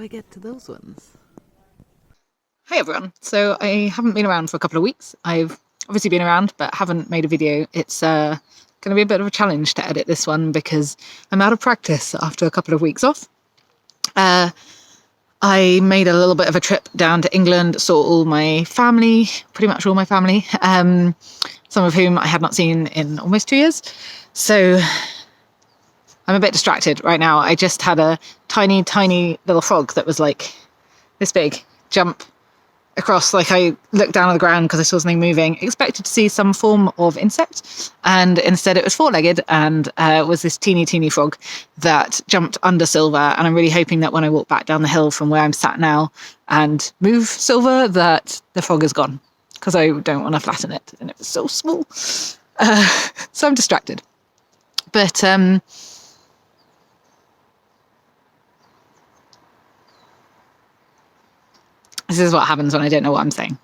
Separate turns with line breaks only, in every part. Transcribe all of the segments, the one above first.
I get to those ones?
Hey everyone, so I haven't been around for a couple of weeks. I've obviously been around but haven't made a video. It's going to be a bit of a challenge to edit this one because I'm out of practice after a couple of weeks off. I made a little bit of a trip down to England, saw all my family, pretty much all my family, some of whom I had not seen in almost 2 years. So I'm a bit distracted right now. I just had a tiny, tiny little frog that was like this big jump across. Like, I looked down on the ground because I saw something moving, expected to see some form of insect, and instead it was four-legged and was this teeny, teeny frog that jumped under Silver. And I'm really hoping that when I walk back down the hill from where I'm sat now and move Silver, that the frog is gone, because I don't want to flatten it, and it was so small. So I'm distracted. But this is what happens when I don't know what I'm saying.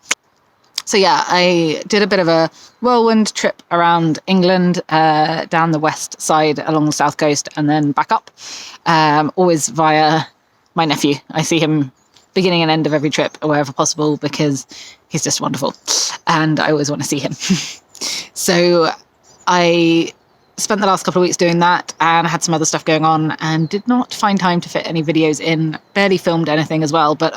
So yeah, I did a bit of a whirlwind trip around England, down the west side along the south coast, and then back up, always via my nephew. I see him beginning and end of every trip wherever possible because he's just wonderful and I always want to see him. So I spent the last couple of weeks doing that and had some other stuff going on and did not find time to fit any videos in, barely filmed anything as well, but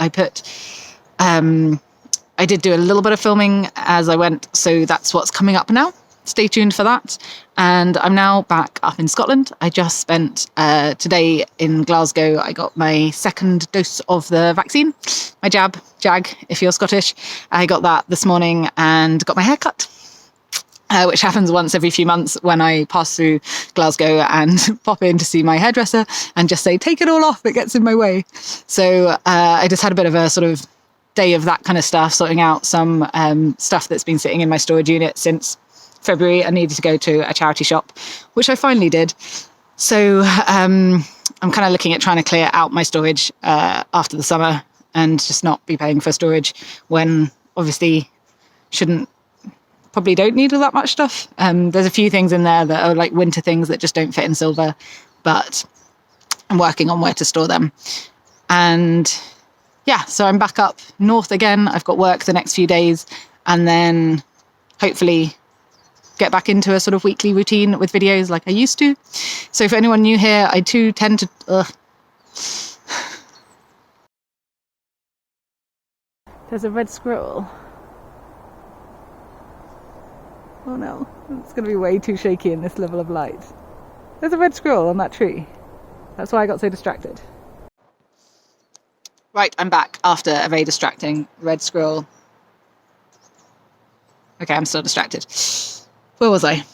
I did do a little bit of filming as I went, so that's what's coming up now. Stay tuned for that. And I'm now back up in Scotland. I just spent today in Glasgow. I got my second dose of the vaccine, my jag, if you're Scottish. I got that this morning and got my hair cut, which happens once every few months when I pass through Glasgow and pop in to see my hairdresser and just say, take it all off, it gets in my way. So I just had a bit of a sort of day of that kind of stuff, sorting out some stuff that's been sitting in my storage unit since February. I needed to go to a charity shop, which I finally did. So I'm kind of looking at trying to clear out my storage after the summer and just not be paying for storage when obviously probably don't need all that much stuff. There's a few things in there that are like winter things that just don't fit in Silver, but I'm working on where to store them. And yeah, so I'm back up north again. I've got work the next few days and then hopefully get back into a sort of weekly routine with videos like I used to. So for anyone new here, I too tend to... There's a red squirrel. Oh no, it's going to be way too shaky in this level of light. There's a red squirrel on that tree. That's why I got so distracted. Right, I'm back after a very distracting red squirrel. Okay, I'm still distracted. Where was I?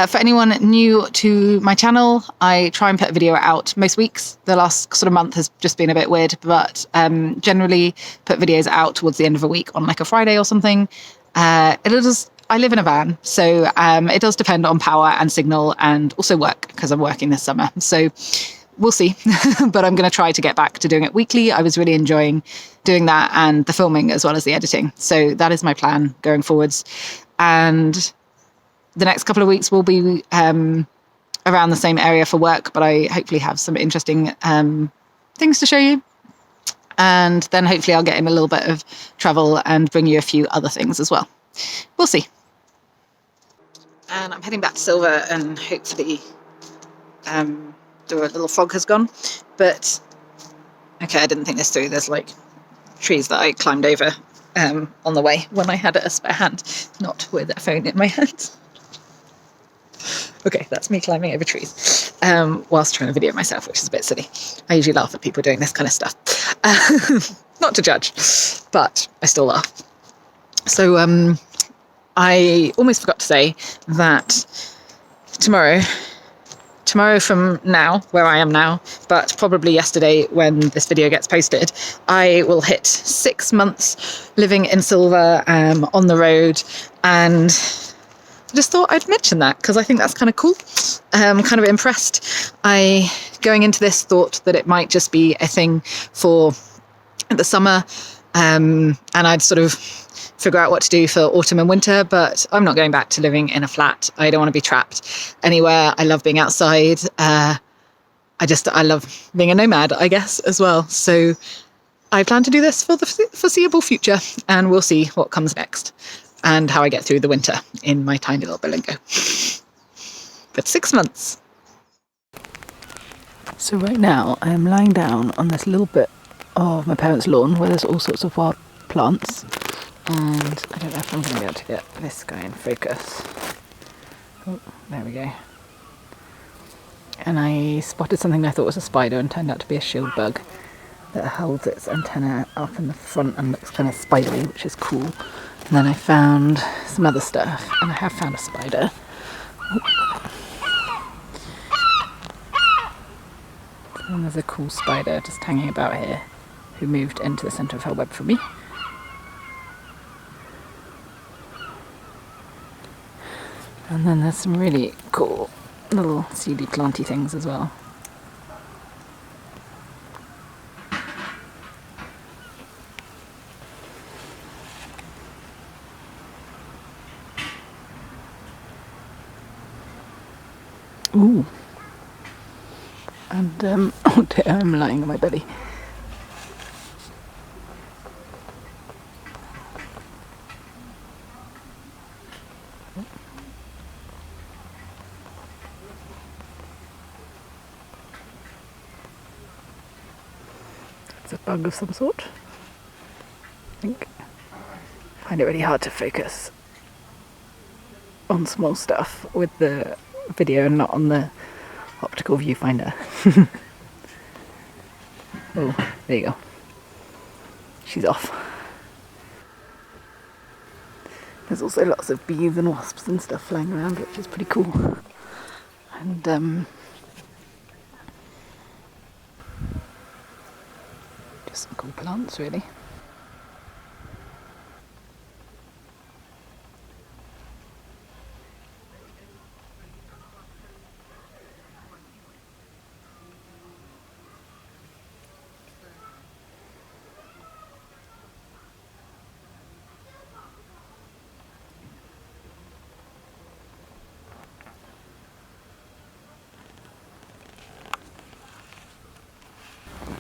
For anyone new to my channel, I try and put a video out most weeks. The last sort of month has just been a bit weird, but generally put videos out towards the end of a week on like a Friday or something. I live in a van, so it does depend on power and signal and also work because I'm working this summer. So we'll see, but I'm going to try to get back to doing it weekly. I was really enjoying doing that and the filming as well as the editing. So that is my plan going forwards. And the next couple of weeks will be around the same area for work, but I hopefully have some interesting things to show you. And then hopefully I'll get in a little bit of travel and bring you a few other things as well. We'll see. And I'm heading back to Silver and hopefully the little frog has gone. But okay, I didn't think this through. There's like trees that I climbed over on the way when I had a spare hand, not with a phone in my hand. Okay, that's me climbing over trees whilst trying to video myself, which is a bit silly. I usually laugh at people doing this kind of stuff. Not to judge, but I still laugh. So I almost forgot to say that tomorrow from now, where I am now, but probably yesterday when this video gets posted, I will hit 6 months living in Silver on the road. And I just thought I'd mention that because I think that's kind of cool. I'm kind of impressed. I, going into this, thought that it might just be a thing for the summer and I'd sort of figure out what to do for autumn and winter, but I'm not going back to living in a flat. I don't want to be trapped anywhere. I love being outside. I love being a nomad, I guess, as well. So I plan to do this for the foreseeable future, and we'll see what comes next and how I get through the winter in my tiny little Belingo. But 6 months. So right now I am lying down on this little bit of my parents' lawn where there's all sorts of wild plants, and I don't know if I'm going to be able to get this guy in focus. Oh, there we go. And I spotted something I thought was a spider and turned out to be a shield bug that holds its antenna up in the front and looks kind of spidery, which is cool. And then I found some other stuff, and I have found a spider. And there's a cool spider just hanging about here who moved into the centre of her web for me. And then there's some really cool little seedy planty things as well. Ooh. And, oh dear, I'm lying on my belly. It's a bug of some sort, I think. I find it really hard to focus on small stuff with the video and not on the optical viewfinder. Oh, there you go. She's off. There's also lots of bees and wasps and stuff flying around, which is pretty cool. And just some cool plants, really.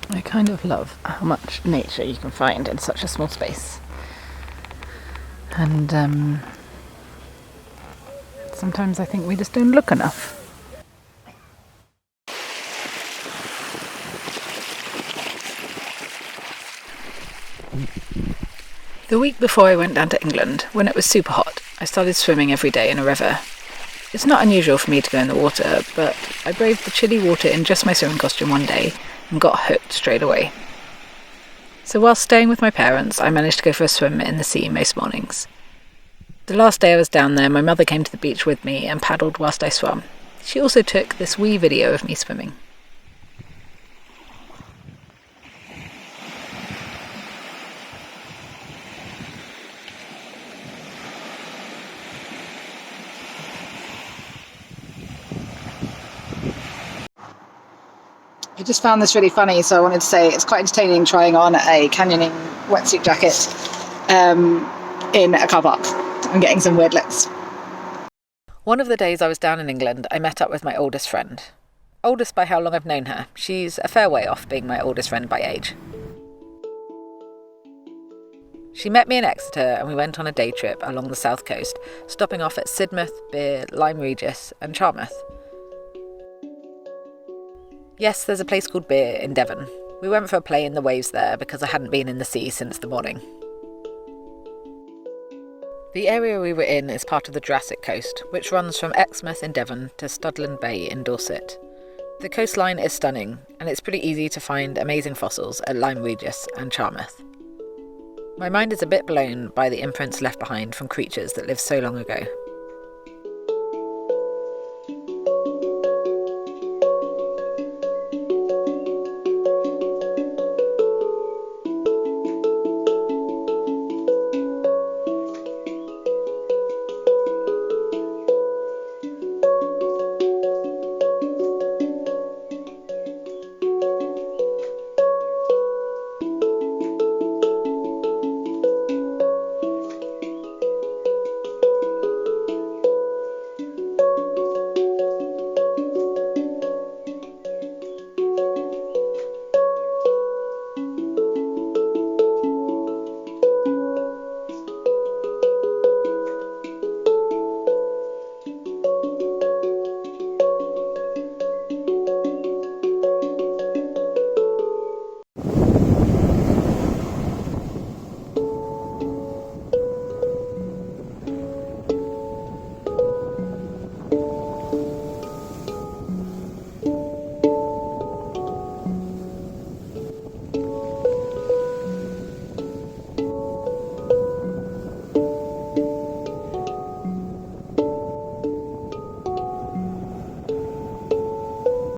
I kind of love how much nature you can find in such a small space. And sometimes I think we just don't look enough. The week before I went down to England, when it was super hot, I started swimming every day in a river. It's not unusual for me to go in the water, but I braved the chilly water in just my swimming costume one day and got hooked straight away. So while staying with my parents, I managed to go for a swim in the sea most mornings. The last day I was down there, my mother came to the beach with me and paddled whilst I swam. She also took this wee video of me swimming. I just found this really funny, so I wanted to say it's quite entertaining trying on a canyoning wetsuit jacket in a car park. I'm getting some weird looks. One of the days I was down in England, I met up with my oldest friend. Oldest by how long I've known her. She's a fair way off being my oldest friend by age. She met me in Exeter and we went on a day trip along the south coast, stopping off at Sidmouth, Beer, Lyme Regis and Charmouth. Yes, there's a place called Beer in Devon. We went for a play in the waves there because I hadn't been in the sea since the morning. The area we were in is part of the Jurassic Coast, which runs from Exmouth in Devon to Studland Bay in Dorset. The coastline is stunning, and it's pretty easy to find amazing fossils at Lyme Regis and Charmouth. My mind is a bit blown by the imprints left behind from creatures that lived so long ago.